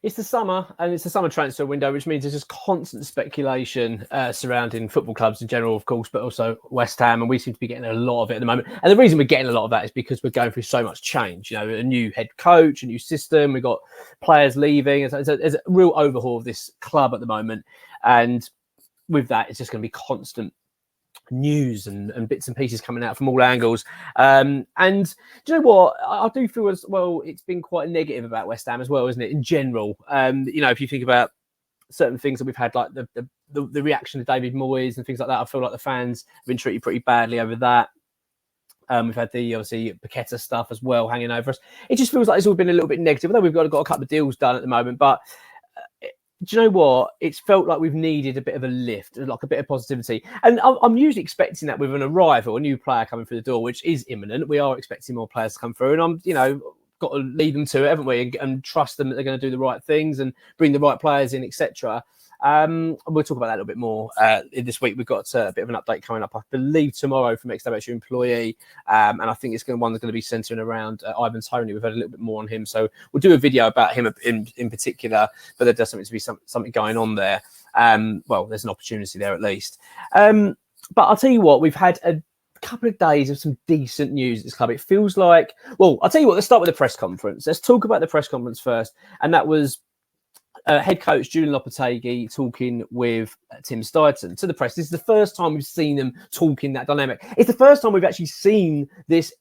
It's the summer, and it's the summer transfer window, which means there's just constant speculation surrounding football clubs in general, of course, but also West Ham, and we seem to be getting a lot of it at the moment. And the reason we're getting a lot of that is because we're going through so much change. You know, a new head coach, a new system. We've got players leaving. There's a real overhaul of this club at the moment, and with that, it's just going to be constant news and bits and pieces coming out from all angles. And do you know what? I do feel as well, it's been quite negative about West Ham as well, isn't it, in general? You know, if you think about certain things that we've had, like the reaction to David Moyes and things like that, I feel like the fans have been treated pretty badly over that. We've had the, obviously, Paqueta stuff as well hanging over us. It just feels like it's all been a little bit negative, although we've got a couple of deals done at the moment. But do you know what? It's felt like we've needed a bit of a lift, like a bit of positivity. And I'm usually expecting that with an arrival, a new player coming through the door, which is imminent. We are expecting more players to come through. And I'm, you know, got to lead them to it, haven't we? And trust them that they're going to do the right things and bring the right players in, etc. We'll talk about that a little bit more this week. We've got a bit of an update coming up, I believe, tomorrow from XWH Employee. And I think it's one that's going to be centering around Ivan Toney. We've had a little bit more on him. So we'll do a video about him in particular, but there does seem to be something going on there. Well, there's an opportunity there at least. But I'll tell you what, we've had a couple of days of some decent news at this club. It feels like, well, I'll tell you what, let's start with the press conference. Let's talk about the press conference first. And that was head coach Julian Lopetegui talking with Tim Steidten to the press. This is the first time we've seen them talking that dynamic. It's the first time we've actually seen this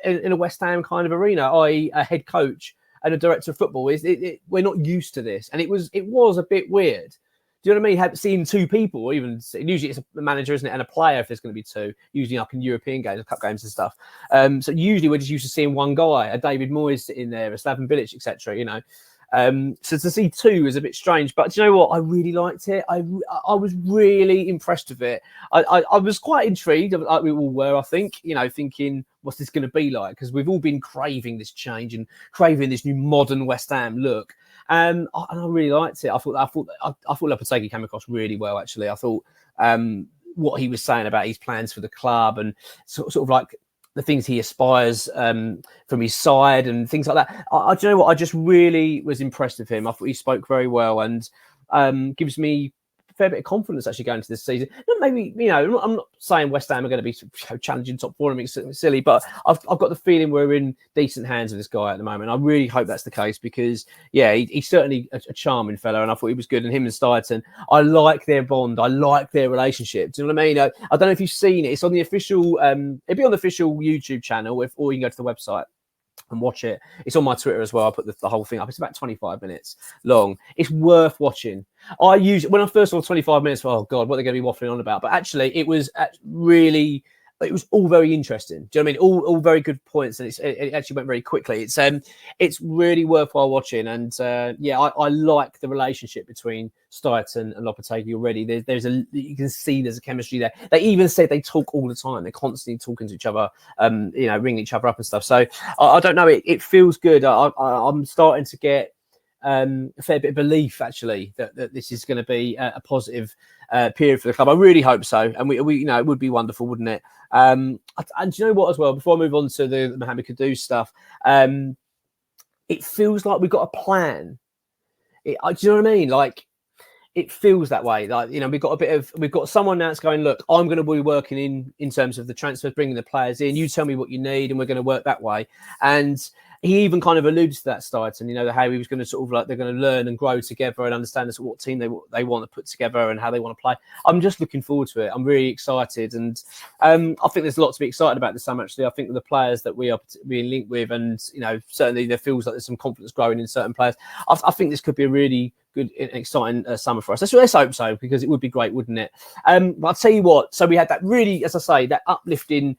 in a West Ham kind of arena, i.e. a head coach and a director of football. We're not used to this. And it was a bit weird. Do you know what I mean? Seeing two people, or even usually it's a manager, isn't it, and a player if there's going to be two, usually like in European games, cup games and stuff. So usually we're just used to seing one guy, a David Moyes sitting there, a Slaven Bilic, etc. You know. So to see two is a bit strange, but do you know what? I really liked it. I was really impressed with it. I was quite intrigued, like we all were, I think, you know, thinking, what's this going to be like? Because we've all been craving this change and craving this new modern West Ham look. And I really liked it. I thought Lopetegui came across really well, actually. I thought what he was saying about his plans for the club and sort of like the things he aspires from his side and things like that. Do you know what? I just really was impressed with him. I thought he spoke very well and gives me a fair bit of confidence actually going into this season. Maybe, you know, I'm not saying West Ham are going to be challenging top four and make something silly, but I've got the feeling we're in decent hands with this guy at the moment. I really hope that's the case because, yeah, he's certainly a charming fella and I thought he was good. And him and Steidten, I like their bond. I like their relationship. Do you know what I mean? I don't know if you've seen it. It's on the official, it'll be on the official YouTube channel or you can go to the website and watch it. It's on my Twitter as well. I put the whole thing up. It's about 25 minutes long. It's worth watching. When I first saw 25 minutes, oh God, what are they going to be waffling on about? But actually, it was it was all very interesting. Do you know what I mean? All very good points, and it actually went very quickly. It's really worthwhile watching, and I like the relationship between Steidten and Lopetegui already. You can see there's a chemistry there. They even said they talk all the time. They're constantly talking to each other, ringing each other up and stuff. So I don't know. It feels good. I'm starting to get a fair bit of belief actually that this is going to be a positive period for the club. I really hope so, and we it would be wonderful, wouldn't it? And do you know what as well? Before I move on to the Mohammed Kudus stuff, it feels like we've got a plan. Do you know what I mean? Like it feels that way. Like we've got someone now that's going, look, I'm going to be working in terms of the transfers, bringing the players in. You tell me what you need, and we're going to work that way. And he even kind of alludes to that, Steidten, how he was going to sort of like they're going to learn and grow together and understand what team they want to put together and how they want to play. I'm just looking forward to it. I'm really excited, and I think there's a lot to be excited about this summer. Actually, I think the players that we are being linked with, and certainly there feels like there's some confidence growing in certain players. I think this could be a really good and exciting summer for us. Let's hope so, because it would be great, wouldn't it? But I'll tell you what, so we had that really, as I say, that uplifting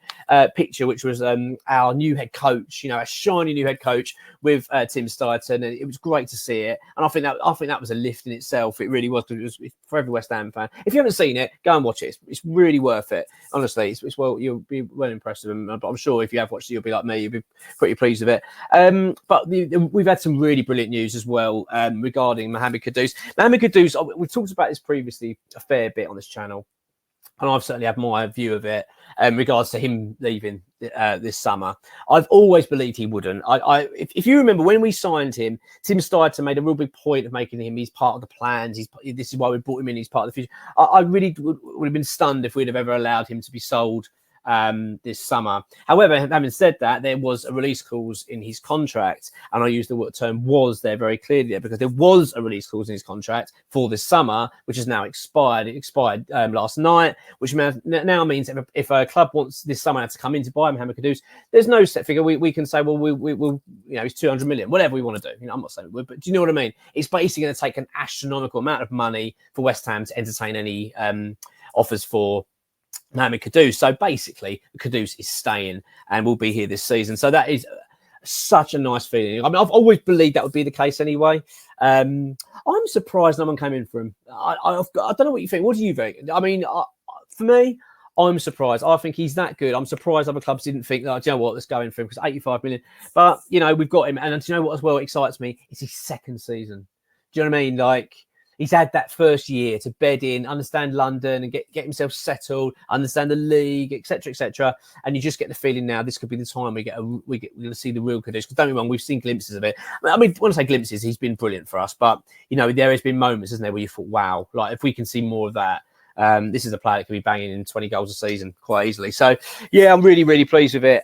picture, which was our new head coach, a shiny new head coach with Tim Steidten, and it was great to see it. And I think that was a lift in itself. It really was, because it was for every West Ham fan. If you haven't seen it, go and watch it. It's really worth it. Honestly, it's well, you'll be well impressed with him. But I'm sure if you have watched it, you'll be like me. You'll be pretty pleased with it. But we've had some really brilliant news as well regarding Mohammed Kudus. Mohammed Kudus, we've talked about this previously a fair bit on this channel. and I've certainly had my view of it in regards to him leaving this summer. I've always believed he wouldn't. If you remember when we signed him, Tim Steidter made a real big point of making him. He's part of the plans. This is why we brought him in. He's part of the future. I really would have been stunned if we'd have ever allowed him to be sold this summer. However, having said that, there was a release clause in his contract, and I use the term "was" there very clearly there, because there was a release clause in his contract for this summer, which has now expired. It expired last night, which now means if a club wants this summer to come in to buy Mohammed Kudus, there's no set figure. We can say, well, we'll it's 200 million, whatever we want to do. I'm not saying but do you know what I mean? It's basically going to take an astronomical amount of money for West Ham to entertain any offers for Mohammed Kudus. So basically, Kudus is staying and will be here this season. So that is such a nice feeling. I mean, I've always believed that would be the case anyway. I'm surprised no one came in for him. I don't know what you think. What do you think? I mean, for me, I'm surprised. I think he's that good. I'm surprised other clubs didn't think, oh, do you know what, let's go in for him, because 85 million. But, we've got him. And do you know what as well excites me? It's his second season. Do you know what I mean? Like, he's had that first year to bed in, understand London and get himself settled, understand the league, etc., etc. And you just get the feeling now this could be the time we're going to see the real Kudus. Because don't get me wrong, we've seen glimpses of it. I mean, when I say glimpses, he's been brilliant for us. But, there has been moments, isn't there, where you thought, wow, like if we can see more of that, this is a player that could be banging in 20 goals a season quite easily. So, yeah, I'm really, really pleased with it.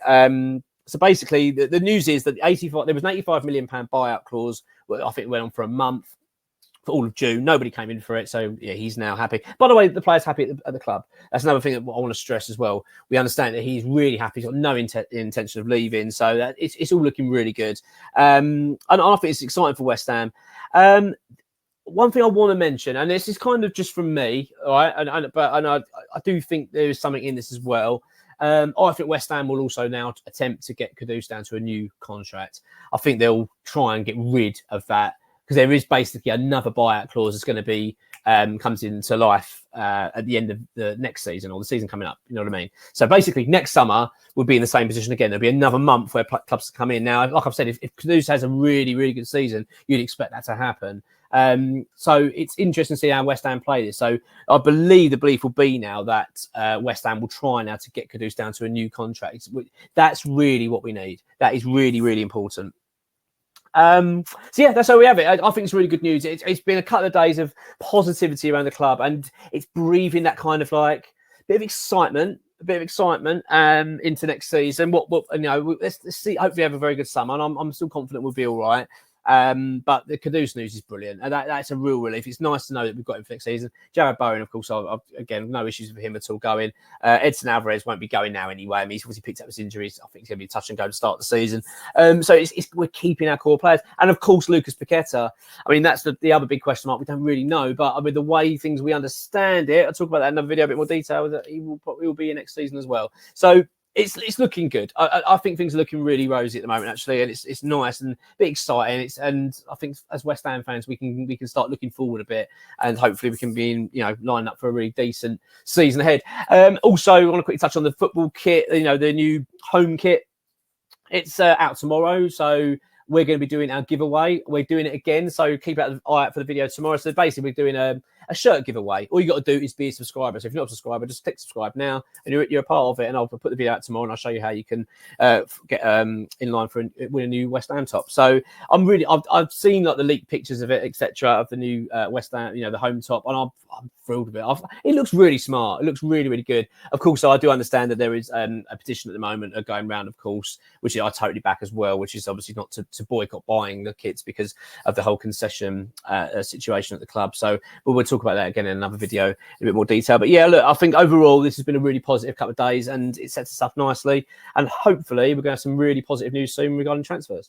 So basically, the news is that there was an £85 million buyout clause. Well, I think it went on for a month. For all of June, nobody came in for it, so yeah, he's now happy. By the way, the player's happy at the club. That's another thing that I want to stress as well. We understand that he's really happy. He's got no intention of leaving, so that it's all looking really good. And I think it's exciting for West Ham. One thing I want to mention, and this is kind of just from me, all right, but I do think there is something in this as well. I think West Ham will also now attempt to get Kudus down to a new contract. I think they'll try and get rid of that, because there is basically another buyout clause that's going to be comes into life at the end of the next season, or the season coming up. You know what I mean? So basically, next summer we'll be in the same position again. There'll be another month where clubs come in. Now, like I've said, if Kudus has a really, really good season, you'd expect that to happen. So it's interesting to see how West Ham play this. So I believe the belief will be now that West Ham will try now to get Kudus down to a new contract. That's really what we need. That is really, really important. So yeah, that's how we have it. I think it's really good news. It's been a couple of days of positivity around the club, and it's breathing that kind of like bit of excitement into next season. Let's see. Hopefully, have a very good summer, and I'm still confident we'll be all right. But the Kudus news is brilliant, and that's a real relief. It's nice to know that we've got him for next season. Jared Bowen, of course, again, no issues with him at all going. Edson Alvarez won't be going now anyway. I mean, he's obviously picked up his injuries. I think he's going to be touch and go to start the season. So we're keeping our core players, and of course, Lucas Paqueta. I mean, that's the other big question mark. We don't really know, but I mean, the way things we understand it, I'll talk about that in another video, a bit more detail. That he will be in next season as well. So. It's looking good. I think things are looking really rosy at the moment, actually, and it's nice and a bit exciting. And I think as West Ham fans, we can start looking forward a bit, and hopefully we can be lined up for a really decent season ahead. Also, I want to quickly touch on the football kit. The new home kit. It's out tomorrow, so we're going to be doing our giveaway. We're doing it again, so keep an eye out for the video tomorrow. So basically, we're doing a shirt giveaway. All you got to do is be a subscriber. So if you're not a subscriber, just click subscribe now, and you're a part of it. And I'll put the video out tomorrow, and I'll show you how you can get in line for win a new West Ham top. So I've seen like the leaked pictures of it, etc., of the new West Ham, the home top, and I'm thrilled with it. It looks really smart. It looks really, really good. Of course, I do understand that there is a petition at the moment going around, of course, which I totally back as well, which is obviously not to boycott buying the kits because of the whole concession situation at the club. So, but we'll talk about that again in another video in a bit more detail. But yeah, look, I think overall this has been a really positive couple of days, and it sets us up nicely. And hopefully we're going to have some really positive news soon regarding transfers.